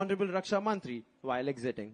Honorable Raksha Mantri while exiting.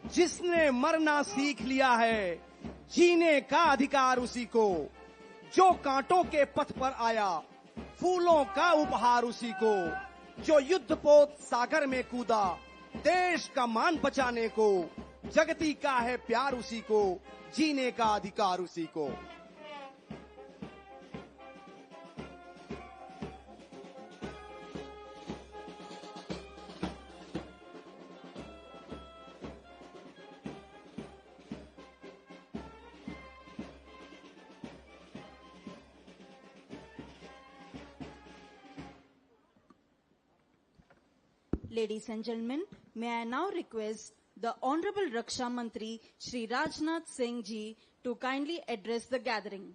जिसने मरना सीख लिया है, जीने का अधिकार उसी को। जो कांटों के पथ पर आया, फूलों का उपहार उसी को। जो युद्धपोत सागर में कूदा, देश का मान बचाने को। जगती का है प्यार उसी को, जीने का अधिकार उसी को। Ladies and gentlemen, may I now request the Honorable Raksha Mantri Shri Rajnath Singh Ji to kindly address the gathering.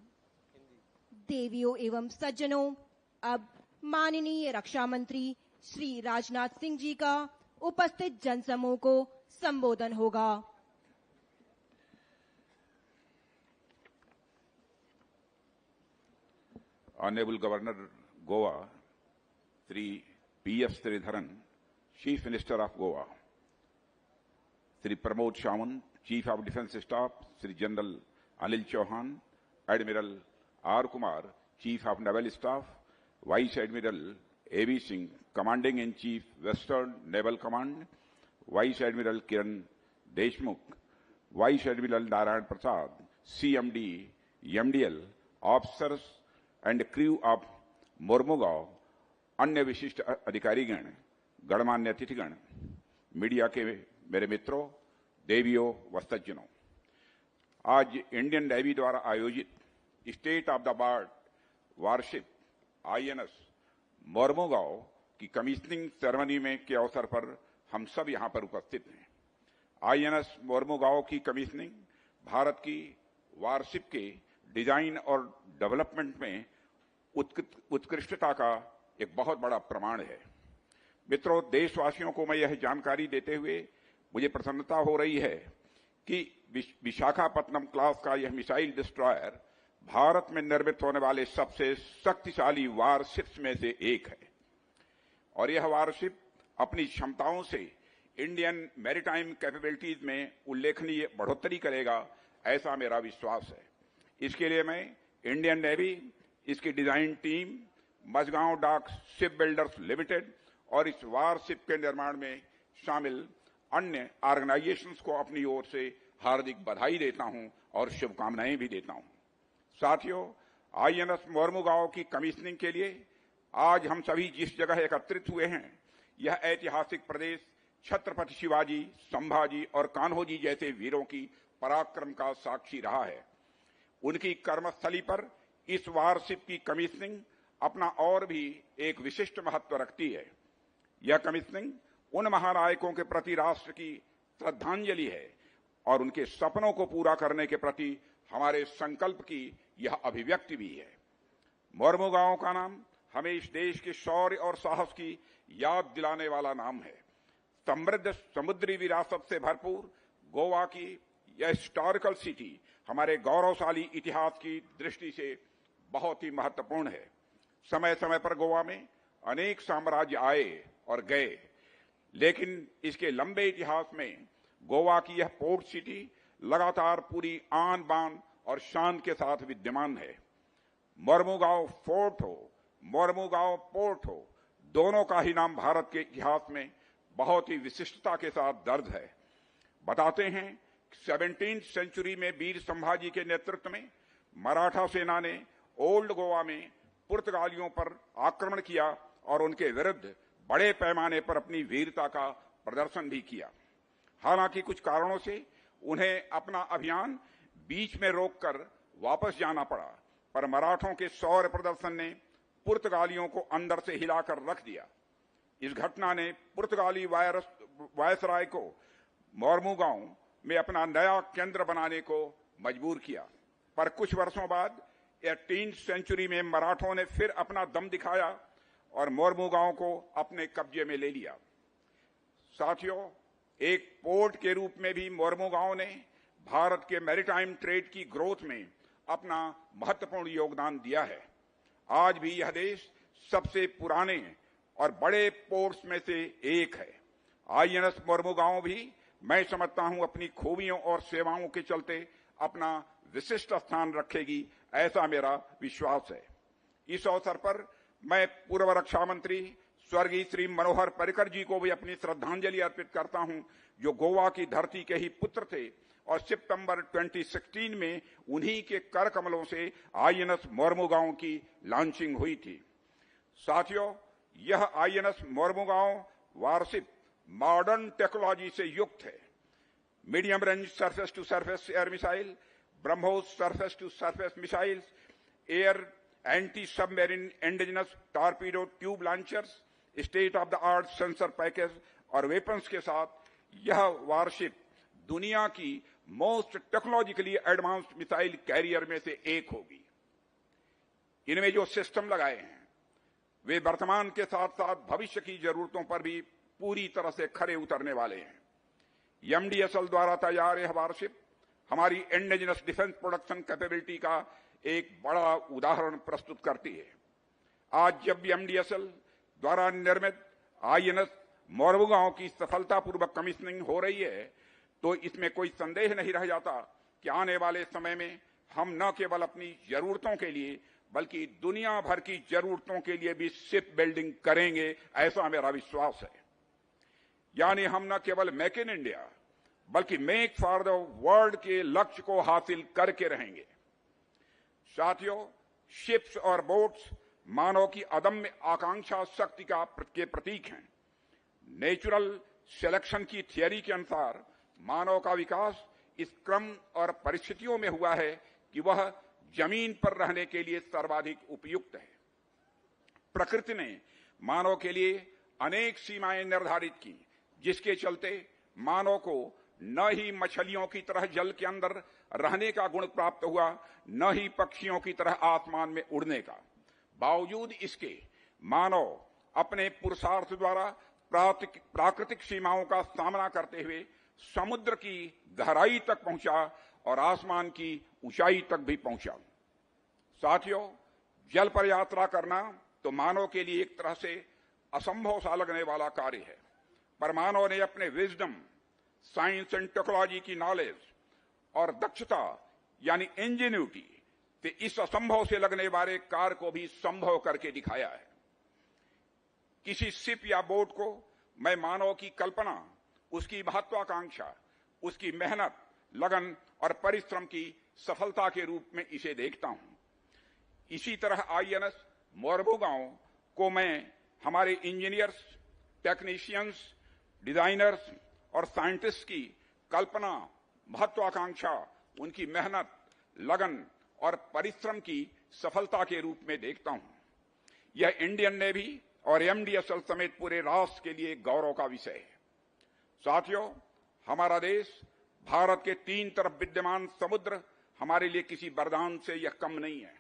देवियों एवं सज्जनों, अब माननीय रक्षा मंत्री श्री राजनाथ सिंह जी का उपस्थित जनसमूह को संबोधन होगा। Honorable Governor Goa, Sri P.S. Sridharan, Chief Minister of Goa, Sri Pramod Sawant, Chief of Defence Staff, Sri General Anil Chauhan, Admiral R. Kumar, Chief of Naval Staff, Vice Admiral A.B. Singh, Commanding-in-Chief, Western Naval Command, Vice Admiral Kiran Deshmukh, Vice Admiral Narayan Prasad, CMD, MDL, officers and crew of Mormugao, अन्य विशिष्ट अधिकारीगण, गणमान्य अतिथिगण, media के मेरे मित्रों, देवियों व सज्जनों, आज इंडियन नेवी द्वारा आयोजित state of the art warship INS Mormugao की कमीशनिंग सेरेमनी में के अवसर पर हम सब यहां पर उपस्थित हैं। आईएनएस मोरमुगांव की कमीशनिंग भारत की वारशिप के डिजाइन और डेवलपमेंट में उत्कृष्टता का एक बहुत बड़ा प्रमाण है। मित्रों, देशवासियों को मैं यह जानकारी देते हुए मुझे प्रसन्नता हो रही है कि विशाखापत्तनम क्लास का यह मिसाइल डिस्ट्रॉयर भारत में निर्मित होने वाले सबसे शक्तिशाली वारशिप्स में से एक है और यह वारशिप अपनी क्षमताओं से इंडियन मैरीटाइम कैपेबिलिटीज में उल्लेखनीय बढ़ोतरी करेगा, ऐसा मेरा विश्वास है। इसके लिए मैं इंडियन नेवी, इसकी डिजाइन टीम, मझगांव डाक शिप बिल्डर्स लिमिटेड और इस वारशिप के निर्माण में शामिल अन्य ऑर्गेनाइजेशंस को अपनी ओर से हार्दिक बधाई देता हूं और शुभकामनाएं भी देता हूं। साथियों, आईएनएस मोरमुगांव की कमीशनिंग के लिए आज हम सभी जिस जगह एकत्रित हुए हैं, यह ऐतिहासिक प्रदेश छत्रपति शिवाजी, संभाजी और कान्होजी जैसे वीरों की पराक्रम का साक्षी रहा है। उनकी कर्मस्थली पर इस वारशिप की कमीशनिंग अपना और भी एक विशिष्ट महत्व रखती है। यह कमीशनिंग उन महानायकों के प्रति राष्ट्र की श्रद्धांजलि है और उनके सपनों को पूरा करने के प्रति हमारे संकल्प की यह अभिव्यक्ति भी है। मोरमुगांव का नाम हमें इस देश के शौर्य और साहस की याद दिलाने वाला नाम है। समृद्ध समुद्री विरासत से भरपूर गोवा की यह हिस्टोरिकल सिटी हमारे गौरवशाली इतिहास की दृष्टि से बहुत ही महत्वपूर्ण है। समय समय पर गोवा में अनेक साम्राज्य आए और गए, लेकिन इसके लंबे इतिहास में गोवा की यह पोर्ट सिटी लगातार पूरी आन बान और शान के साथ विद्यमान है। मोरमुगांव फोर्ट हो, मोरमुगांव पोर्ट हो, दोनों का ही नाम भारत के इतिहास में बहुत ही विशिष्टता के साथ दर्ज है। बताते हैं 17वीं सेंचुरी में वीर संभाजी के नेतृत्व में मराठा सेना ने ओल्ड गोवा में पुर्तगालियों पर आक्रमण किया और उनके विरुद्ध बड़े पैमाने पर अपनी वीरता का प्रदर्शन भी किया। हालांकि कुछ कारणों से उन्हें अपना अभियान बीच में रोककर वापस जाना पड़ा, पर मराठों के शौर्य प्रदर्शन ने पुर्तगालियों को अंदर से हिलाकर रख दिया। इस घटना ने पुर्तगाली वायसराय को मोरमुगांव में अपना नया केंद्र बनाने को मजबूर किया, पर कुछ वर्षों बाद 18वीं सेंचुरी में मराठों ने फिर अपना दम दिखाया और मोरमुगांव को अपने कब्जे में ले लिया। साथियों, एक पोर्ट के रूप में भी मोरमुगांव ने भारत के मैरीटाइम ट्रेड की ग्रोथ में अपना महत्वपूर्ण योगदान दिया है। आज भी यह देश सबसे पुराने और बड़े पोर्ट्स में से एक है। आईएनएस मोरमुगांव भी मैं समझता हूं अपनी खूबियों और सेवाओं के चलते अपना विशिष्ट स्थान रखेगी, ऐसा मेरा विश्वास है। इस अवसर पर मैं पूर्व रक्षा मंत्री स्वर्गीय श्री मनोहर पर्रिकर जी को भी अपनी श्रद्धांजलि अर्पित करता हूं, जो गोवा की धरती के ही पुत्र थे और सितंबर 2016 में उन्हीं के कर कमलों से आईएनएस मोरमुगांव की लॉन्चिंग हुई थी। साथियों, यह INS Mormugao warship modern technology से युक्त है। Medium range surface to surface air missile, BrahMos surface to surface missiles, air anti submarine indigenous torpedo tube launchers, state of the art sensor package और वेपन्स के साथ यह वारशिप दुनिया की most technologically advanced missile carrier में से एक होगी। इनमें जो सिस्टम लगाए हैं वे वर्तमान के साथ साथ भविष्य की जरूरतों पर भी पूरी तरह से खरे उतरने वाले हैं। एमडीएसएल द्वारा तैयार यह वारशिप हमारी इंडिजिनस डिफेंस प्रोडक्शन कैपेबिलिटी का एक बड़ा उदाहरण प्रस्तुत करती है। आज जब भी एमडीएसएल द्वारा निर्मित आईएनएस मोरमुगांव की सफलतापूर्वक कमीशनिंग हो रही है, तो इसमें कोई संदेह नहीं रह जाता कि आने वाले समय में हम न केवल अपनी जरूरतों के लिए बल्कि दुनिया भर की जरूरतों के लिए भी शिप बिल्डिंग करेंगे, ऐसा मेरा विश्वास है। यानी हम न केवल मेक इन इंडिया बल्कि मेक फॉर द वर्ल्ड के लक्ष्य को हासिल करके रहेंगे। साथियों, शिप्स और बोट्स मानव की अदम्य आकांक्षा शक्ति के प्रतीक हैं। नेचुरल सिलेक्शन की थियरी के अनुसार मानव का विकास इस क्रम और परिस्थितियों में हुआ है कि वह जमीन पर रहने के लिए सर्वाधिक उपयुक्त है। प्रकृति ने मानव के लिए अनेक सीमाएं निर्धारित की, जिसके चलते मानव को न ही मछलियों की तरह जल के अंदर रहने का गुण प्राप्त हुआ, न ही पक्षियों की तरह आसमान में उड़ने का। बावजूद इसके मानव अपने पुरुषार्थ द्वारा प्राकृतिक सीमाओं का सामना करते हुए समुद्र की गहराई तक पहुंचा और आसमान की ऊंचाई तक भी पहुंचा। साथियों, जल पर यात्रा करना तो मानव के लिए एक तरह से असंभव सा लगने वाला कार्य है, पर मानव ने अपने विजडम, साइंस एंड टेक्नोलॉजी की नॉलेज और दक्षता यानी इंजेन्यूटी से इस असंभव से लगने वाले कार्य को भी संभव करके दिखाया है। किसी शिप या बोट को मैं मानव की कल्पना, उसकी महत्वाकांक्षा, उसकी मेहनत, लगन और परिश्रम की सफलता के रूप में इसे देखता हूं। इसी तरह आईएनएस मोरमुगांव को मैं हमारे इंजीनियर्स, टेक्नीशियंस, डिजाइनर्स और साइंटिस्ट की कल्पना, महत्वाकांक्षा, उनकी मेहनत, लगन और परिश्रम की सफलता के रूप में देखता हूं। यह इंडियन नेवी और एमडीएसएल समेत पूरे राष्ट्र के लिए गौरव का विषय है। साथियों, हमारा देश भारत के तीन तरफ विद्यमान समुद्र हमारे लिए किसी वरदान से यह कम नहीं है।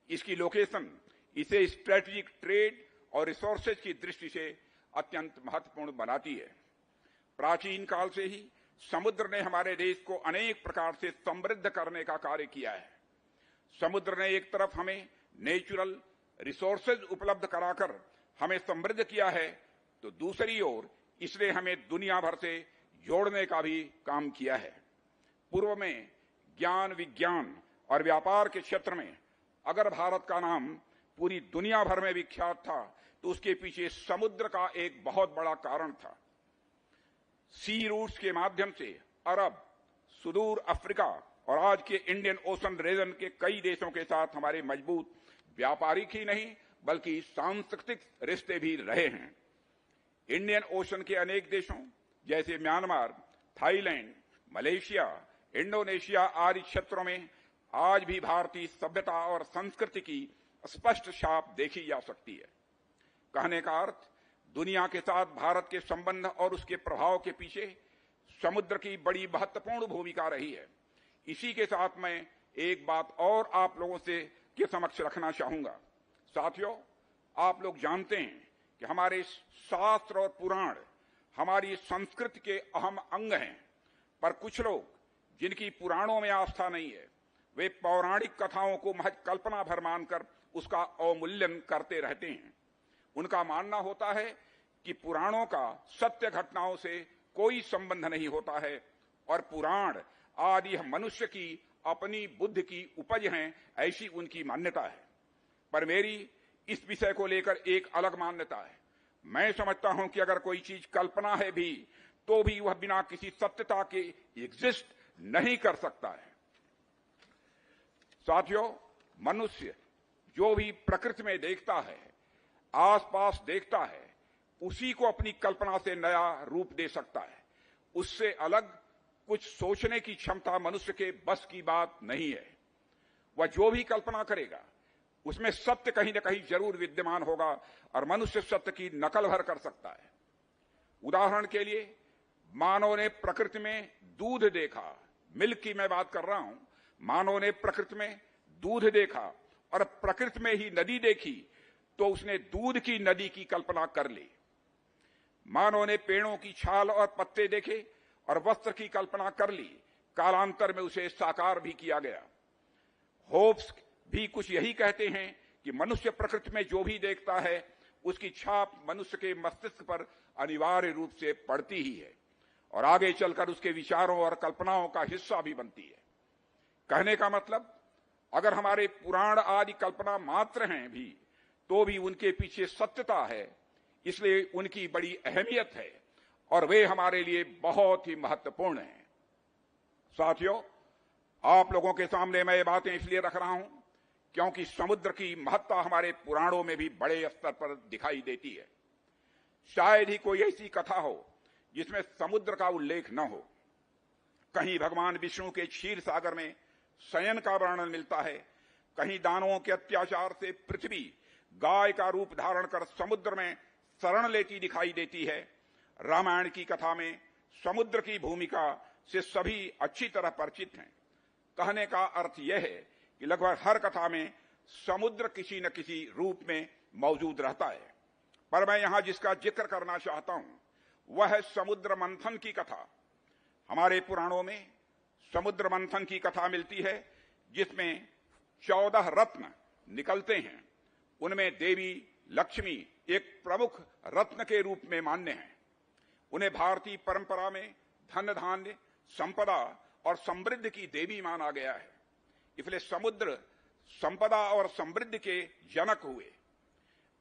इसकी लोकेशन इसे स्ट्रेटेजिक ट्रेड और रिसोर्सेज की दृष्टि से अत्यंत महत्वपूर्ण बनाती है। प्राचीन काल से ही समुद्र ने हमारे देश को अनेक प्रकार से समृद्ध करने का कार्य किया है। समुद्र ने एक तरफ हमें नेचुरल रिसोर्सेज उपलब्ध कराकर हमें समृद्ध किया है, तो दूसरी ओर इसने हमें दुनिया भर से जोड़ने का भी काम किया है। पूर्व में ज्ञान, विज्ञान और व्यापार के क्षेत्र में अगर भारत का नाम पूरी दुनिया भर में विख्यात था, तो उसके पीछे समुद्र का एक बहुत बड़ा कारण था। सी रूट्स के माध्यम से अरब, सुदूर अफ्रीका और आज के इंडियन ओशन रीजन के कई देशों के साथ हमारे मजबूत व्यापारिक ही नहीं बल्कि सांस्कृतिक रिश्ते भी रहे हैं। इंडियन ओशन के अनेक देशों जैसे म्यांमार, थाईलैंड, मलेशिया, इंडोनेशिया आदि क्षेत्रों में आज भी भारतीय सभ्यता और संस्कृति की स्पष्ट छाप देखी जा सकती है। कहने का अर्थ, दुनिया के साथ भारत के संबंध और उसके प्रभाव के पीछे समुद्र की बड़ी महत्वपूर्ण भूमिका रही है। इसी के साथ मैं एक बात और आप लोगों से के समक्ष रखना चाहूंगा। साथियों, आप लोग जानते हैं कि हमारे शास्त्र और पुराण हमारी संस्कृति के अहम अंग हैं, पर कुछ लोग जिनकी पुराणों में आस्था नहीं है, वे पौराणिक कथाओं को महज कल्पना भर मानकर उसका अवमूल्यन करते रहते हैं। उनका मानना होता है कि पुराणों का सत्य घटनाओं से कोई संबंध नहीं होता है और पुराण आदि मनुष्य की अपनी बुद्धि की उपज हैं, ऐसी उनकी मान्यता है। पर मेरी इस विषय को लेकर एक अलग मान्यता है। मैं समझता हूं कि अगर कोई चीज कल्पना है भी, तो भी वह बिना किसी सत्यता के एग्जिस्ट नहीं कर सकता है। साथियों, मनुष्य जो भी प्रकृति में देखता है, आसपास देखता है, उसी को अपनी कल्पना से नया रूप दे सकता है। उससे अलग कुछ सोचने की क्षमता मनुष्य के बस की बात नहीं है। वह जो भी कल्पना करेगा उसमें सत्य कहीं न कहीं जरूर विद्यमान होगा और मनुष्य सत्य की नकल भर कर सकता है। उदाहरण के लिए, मानव ने प्रकृति में दूध देखा, मिल्क की मैं बात कर रहा हूं। मानव ने प्रकृति में दूध देखा और प्रकृति में ही नदी देखी, तो उसने दूध की नदी की कल्पना कर ली। मानव ने पेड़ों की छाल और पत्ते देखे और वस्त्र की कल्पना कर ली। कालांतर में उसे साकार भी किया गया। होब्स भी कुछ यही कहते हैं कि मनुष्य प्रकृति में जो भी देखता है, उसकी छाप मनुष्य के मस्तिष्क पर अनिवार्य रूप से पड़ती ही है और आगे चलकर उसके विचारों और कल्पनाओं का हिस्सा भी बनती है। कहने का मतलब, अगर हमारे पुराण आदि कल्पना मात्र हैं भी, तो भी उनके पीछे सत्यता है, इसलिए उनकी बड़ी अहमियत है और वे हमारे लिए बहुत ही महत्वपूर्ण हैं। साथियों, आप लोगों के सामने मैं ये बातें इसलिए रख रहा हूं क्योंकि समुद्र की महत्ता हमारे पुराणों में भी बड़े स्तर पर दिखाई देती है। शायद ही कोई ऐसी कथा हो जिसमें समुद्र का उल्लेख न हो। कहीं भगवान विष्णु के क्षीर सागर में शयन का वर्णन मिलता है, कहीं दानवों के अत्याचार से पृथ्वी गाय का रूप धारण कर समुद्र में शरण लेती दिखाई देती है। रामायण की कथा में समुद्र की भूमिका से सभी अच्छी तरह परिचित हैं। कहने का अर्थ यह है कि लगभग हर कथा में समुद्र किसी न किसी रूप में मौजूद रहता है। पर मैं यहां जिसका जिक्र करना चाहता हूं वह है समुद्र मंथन की कथा। हमारे पुराणों में समुद्र मंथन की कथा मिलती है, जिसमें 14 रत्न निकलते हैं। उनमें देवी लक्ष्मी एक प्रमुख रत्न के रूप में मान्य है। उन्हें भारतीय परंपरा में धन धान्य, संपदा और समृद्धि की देवी माना गया है। इसलिए समुद्र संपदा और समृद्धि के जनक हुए।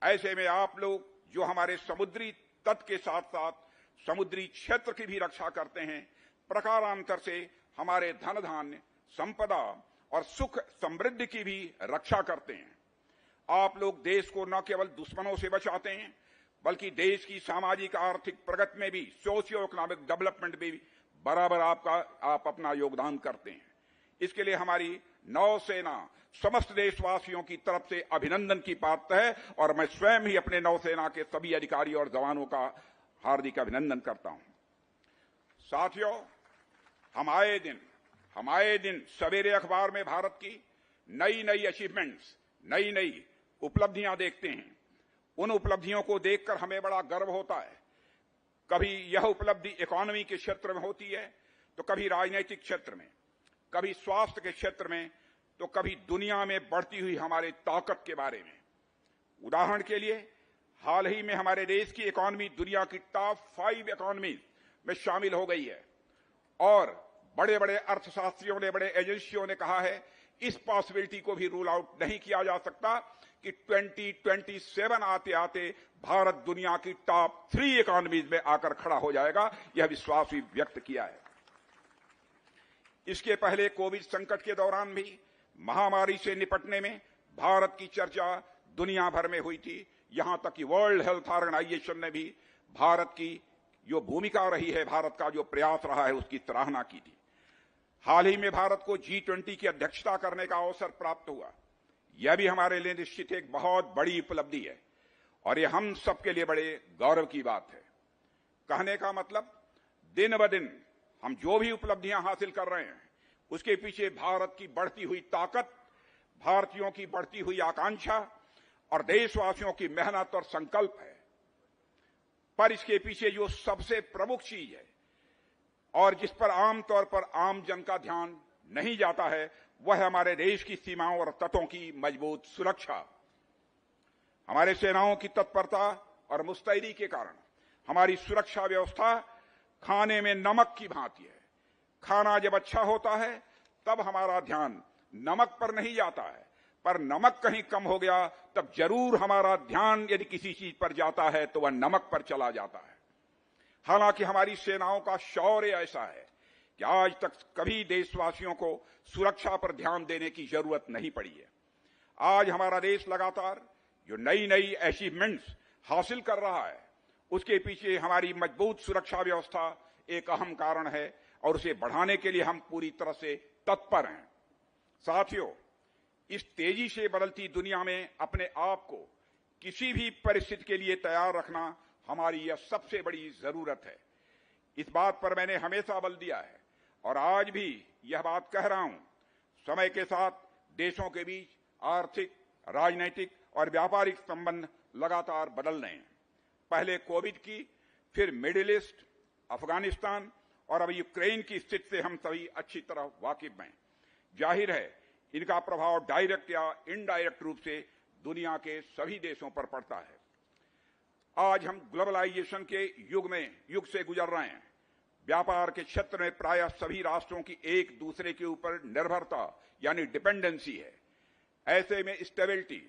ऐसे में आप लोग जो हमारे समुद्री तट के साथ साथ समुद्री क्षेत्र की भी रक्षा करते हैं, प्रकारांतर से हमारे धन धान्य, संपदा और सुख समृद्धि की भी रक्षा करते हैं। आप लोग देश को न केवल दुश्मनों से बचाते हैं, बल्कि देश की सामाजिक आर्थिक प्रगति में भी, सोशियो इकोनॉमिक डेवलपमेंट में भी बराबर आप अपना योगदान करते हैं। इसके लिए हमारी नौसेना समस्त देशवासियों की तरफ से अभिनंदन की पात्र है और मैं स्वयं ही अपने नौसेना के सभी अधिकारी और जवानों का हार्दिक अभिनंदन करता हूं। साथियों, हम आए दिन सवेरे अखबार में भारत की नई नई अचीवमेंट्स, नई नई उपलब्धियां देखते हैं। उन उपलब्धियों को देखकर हमें बड़ा गर्व होता है। कभी यह उपलब्धि इकोनॉमी के क्षेत्र में होती है, तो कभी राजनीतिक क्षेत्र में, कभी स्वास्थ्य के क्षेत्र में, तो कभी दुनिया में बढ़ती हुई हमारे ताकत के बारे में। उदाहरण के लिए, हाल ही में हमारे देश की इकोनॉमी दुनिया की टॉप 5 इकोनॉमी में शामिल हो गई है और बड़े बड़े अर्थशास्त्रियों ने, बड़े एजेंसियों ने कहा है इस पॉसिबिलिटी को भी रूल आउट नहीं किया जा सकता कि 2027 आते आते भारत दुनिया की टॉप 3 इकोनॉमीज में आकर खड़ा हो जाएगा। यह विश्वास भी व्यक्त किया है। इसके पहले कोविड संकट के दौरान भी महामारी से निपटने में भारत की चर्चा दुनिया भर में हुई थी। यहां तक कि वर्ल्ड हेल्थ ऑर्गेनाइजेशन ने भी भारत की जो भूमिका रही है, भारत का जो प्रयास रहा है, उसकी सराहना की थी। हाल ही में भारत को G20 की अध्यक्षता करने का अवसर प्राप्त हुआ। यह भी हमारे लिए निश्चित एक बहुत बड़ी उपलब्धि है और यह हम सबके लिए बड़े गौरव की बात है। कहने का मतलब, दिन ब दिन हम जो भी उपलब्धियां हासिल कर रहे हैं, उसके पीछे भारत की बढ़ती हुई ताकत, भारतीयों की बढ़ती हुई आकांक्षा और देशवासियों की मेहनत और संकल्प है। पर इसके पीछे जो सबसे प्रमुख चीज है और जिस पर आमतौर पर आम जन का ध्यान नहीं जाता है, वह है हमारे देश की सीमाओं और तटों की मजबूत सुरक्षा। हमारे सेनाओं की तत्परता और मुस्तैदी के कारण हमारी सुरक्षा व्यवस्था खाने में नमक की भांति है। खाना जब अच्छा होता है तब हमारा ध्यान नमक पर नहीं जाता है, पर नमक कहीं कम हो गया तब जरूर हमारा ध्यान यदि किसी चीज पर जाता है तो वह नमक पर चला जाता है। हालांकि हमारी सेनाओं का शौर्य ऐसा है कि आज तक कभी देशवासियों को सुरक्षा पर ध्यान देने की जरूरत नहीं पड़ी है। आज हमारा देश लगातार जो नई नई अचीवमेंट्स हासिल कर रहा है, उसके पीछे हमारी मजबूत सुरक्षा व्यवस्था एक अहम कारण है और उसे बढ़ाने के लिए हम पूरी तरह से तत्पर हैं। साथियों, इस तेजी से बदलती दुनिया में अपने आप को किसी भी परिस्थिति के लिए तैयार रखना हमारी यह सबसे बड़ी जरूरत है। इस बात पर मैंने हमेशा बल दिया है और आज भी यह बात कह रहा हूं। समय के साथ देशों के बीच आर्थिक, राजनीतिक और व्यापारिक संबंध लगातार बदल रहे हैं। पहले कोविड की, फिर मिडिल ईस्ट, अफगानिस्तान और अब यूक्रेन की स्थिति से हम सभी अच्छी तरह वाकिफ हैं। जाहिर है इनका प्रभाव डायरेक्ट या इनडायरेक्ट रूप से दुनिया के सभी देशों पर पड़ता है। आज हम ग्लोबलाइजेशन के युग से गुजर रहे हैं। व्यापार के क्षेत्र में प्रायः सभी राष्ट्रों की एक दूसरे के ऊपर निर्भरता यानी डिपेंडेंसी है। ऐसे में स्टेबिलिटी,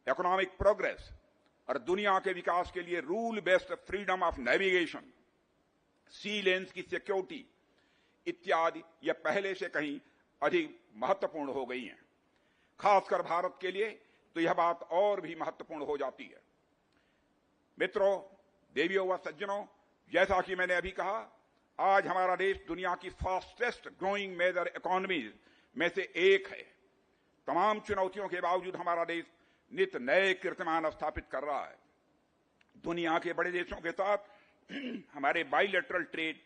इकोनॉमिक प्रोग्रेस और दुनिया के विकास के लिए rule based freedom of navigation, sea lanes की सिक्योरिटी इत्यादि यह पहले से कहीं अधिक महत्वपूर्ण हो गई हैं। खासकर भारत के लिए तो यह बात और भी महत्वपूर्ण हो जाती है। मित्रों, देवियों व सज्जनों, जैसा कि मैंने अभी कहा, आज हमारा देश दुनिया की फास्टेस्ट ग्रोइंग मेजर इकोनॉमीज में से एक है। तमाम चुनौतियों के बावजूद हमारा देश नित नए कीर्तिमान स्थापित कर रहा है। दुनिया के बड़े देशों के साथ हमारे बाइलेटरल ट्रेड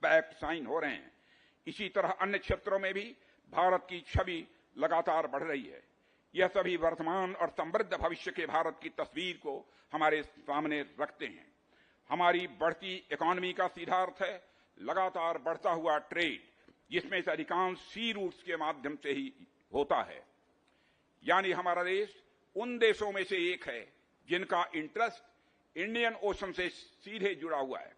पैक्ट साइन हो रहे हैं। इसी तरह अन्य क्षेत्रों में भी भारत की छवि लगातार बढ़ रही है। यह सभी वर्तमान और समृद्ध भविष्य के भारत की तस्वीर को हमारे सामने रखते हैं। हमारी बढ़ती इकोनॉमी का सीधा अर्थ है लगातार बढ़ता हुआ ट्रेड, जिसमें से अधिकांश सी रूट्स के माध्यम से ही होता है। यानी हमारा देश उन देशों में से एक है जिनका इंटरेस्ट इंडियन ओशन से सीधे जुड़ा हुआ है।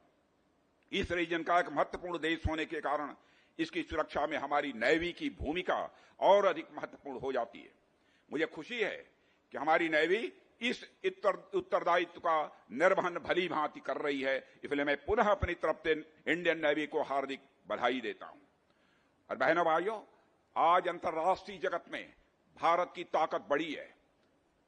इस रीजन का एक महत्वपूर्ण देश होने के कारण इसकी सुरक्षा में हमारी नेवी की भूमिका और अधिक महत्वपूर्ण हो जाती है। मुझे खुशी है कि हमारी नेवी इस उत्तरदायित्व का निर्वहन भली भांति कर रही है, इसलिए मैं पुनः अपनी तरफ से इंडियन नेवी को हार्दिक बधाई देता हूं। और बहनों भाइयों, आज अंतर्राष्ट्रीय जगत में भारत की ताकत बढ़ी है।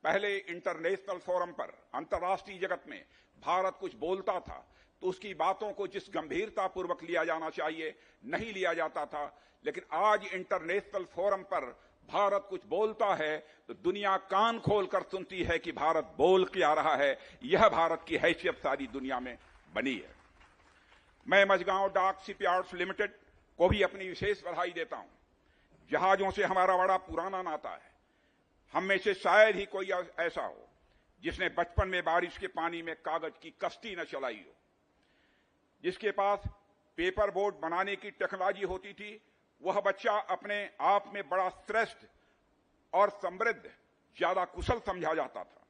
पहले इंटरनेशनल फोरम पर अंतर्राष्ट्रीय जगत में भारत कुछ बोलता था तो उसकी बातों को जिस गंभीरता पूर्वक लिया जाना चाहिए नहीं लिया जाता था, लेकिन आज इंटरनेशनल फोरम पर भारत कुछ बोलता है तो दुनिया कान खोलकर सुनती है कि भारत बोल क्या रहा है। यह भारत की हैसियत सारी दुनिया में बनी है। मैं मझगांव डाक शिपयार्ड्स लिमिटेड को भी अपनी विशेष बधाई देता हूं। जहाजों से हमारा बड़ा पुराना नाता है। हम में से शायद ही कोई ऐसा हो जिसने बचपन में बारिश के पानी में कागज की कश्ती न चलाई हो। जिसके पास पेपर बोट बनाने की टेक्नोलॉजी होती थी, वह बच्चा अपने आप में बड़ा श्रेष्ठ और समृद्ध, ज्यादा कुशल समझा जाता था।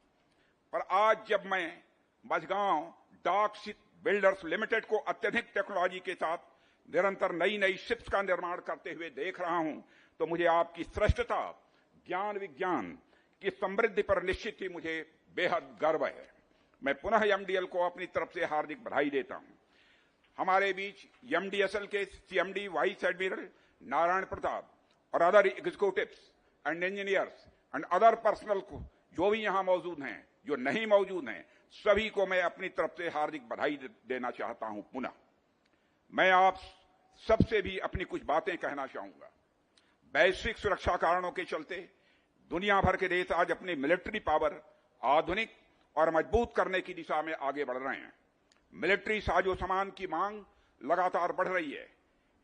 पर आज जब मैं मझगांव डाक शिप बिल्डर्स लिमिटेड को अत्यधिक टेक्नोलॉजी के साथ निरंतर नई नई शिप्स का निर्माण करते हुए देख रहा हूं, तो मुझे आपकी श्रेष्ठता, ज्ञान विज्ञान की समृद्धि पर निश्चित ही मुझे बेहद गर्व है। मैं पुनः एमडीएल को अपनी तरफ से हार्दिक बधाई देता हूं। हमारे बीच एमडीएसएल के CMD vice admiral Narayan Pratap और other executives and engineers and other personnel जो भी यहां मौजूद हैं, जो नहीं मौजूद हैं, सभी को मैं अपनी तरफ से हार्दिक बधाई देना चाहता हूं। पुनः मैं आप सबसे भी अपनी कुछ बातें कहना चाहूंगा। वैश्विक सुरक्षा कारणों के चलते दुनिया भर के देश आज अपनी मिलिट्री पावर आधुनिक और मजबूत करने की दिशा में आगे बढ़ रहे हैं। मिलिट्री साजो सामान की मांग लगातार बढ़ रही है।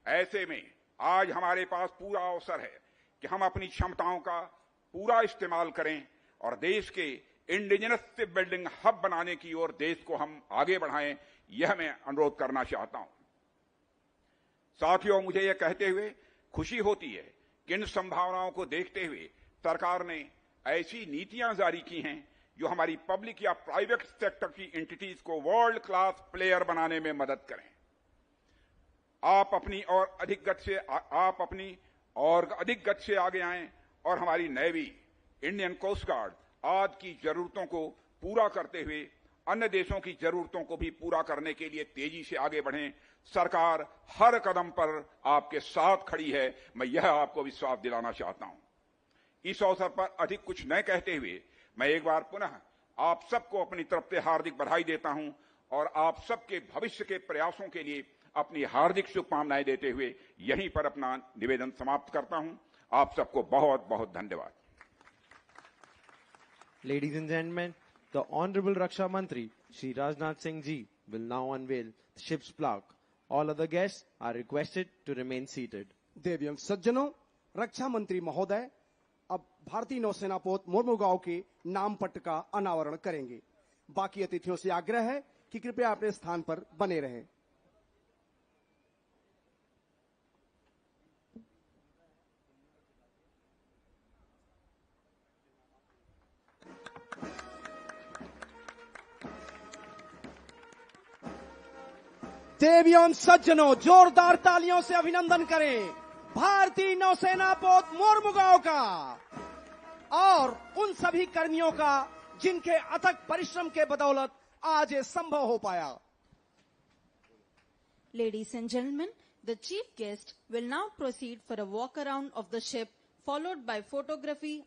ऐसे में आज हमारे पास पूरा अवसर है कि हम अपनी क्षमताओं का पूरा इस्तेमाल करें और देश के इंडिजिनस शिप बिल्डिंग हब बनाने की ओर देश को हम आगे बढ़ाएं, यह मैं अनुरोध करना चाहता हूं। साथियों, मुझे यह कहते हुए खुशी होती है कि इन संभावनाओं को देखते हुए सरकार ने ऐसी नीतियां जारी की हैं जो हमारी पब्लिक या प्राइवेट सेक्टर की एंटिटीज को वर्ल्ड क्लास प्लेयर बनाने में मदद करें। आप अपनी और अधिक गति से आगे आएं और हमारी नेवी, इंडियन कोस्ट गार्ड आदि की जरूरतों को पूरा करते हुए अन्य देशों की जरूरतों को भी पूरा करने के लिए तेजी से आगे बढ़ें। सरकार हर कदम पर आपके साथ खड़ी है, मैं यह आपको विश्वास दिलाना चाहता हूं। इस अवसर पर अधिक कुछ न कहते हुए मैं एक बार पुनः आप सबको अपनी तरफ से हार्दिक बधाई देता हूं और आप सबके भविष्य के प्रयासों के लिए अपनी हार्दिक शुभकामनाएं देते हुए यहीं पर अपना निवेदन समाप्त करता हूं। आप सबको बहुत बहुत धन्यवाद। Ladies and gentlemen, the Honorable Raksha Mantri, Shri Rajnath Singh Ji, will now unveil the ship's plaque. All other guests are requested to remain seated. देवियों सज्जनों, रक्षा मंत्री महोदय अब भारतीय नौसेना पोत मोरमुगांव के नाम पट्ट का अनावरण करेंगे। बाकी अतिथियों से आग्रह है कि कृपया अपने स्थान पर बने रहें। देवियों सज्जनों, जोरदार तालियों से अभिनंदन करें भारतीय नौसेना पोत मोरमुगांव का और उन सभी कर्मियों का जिनके अथक परिश्रम के बदौलत आज ये संभव हो पाया। Ladies and gentlemen, the chief guest will now proceed for a walk around of the ship, followed by photography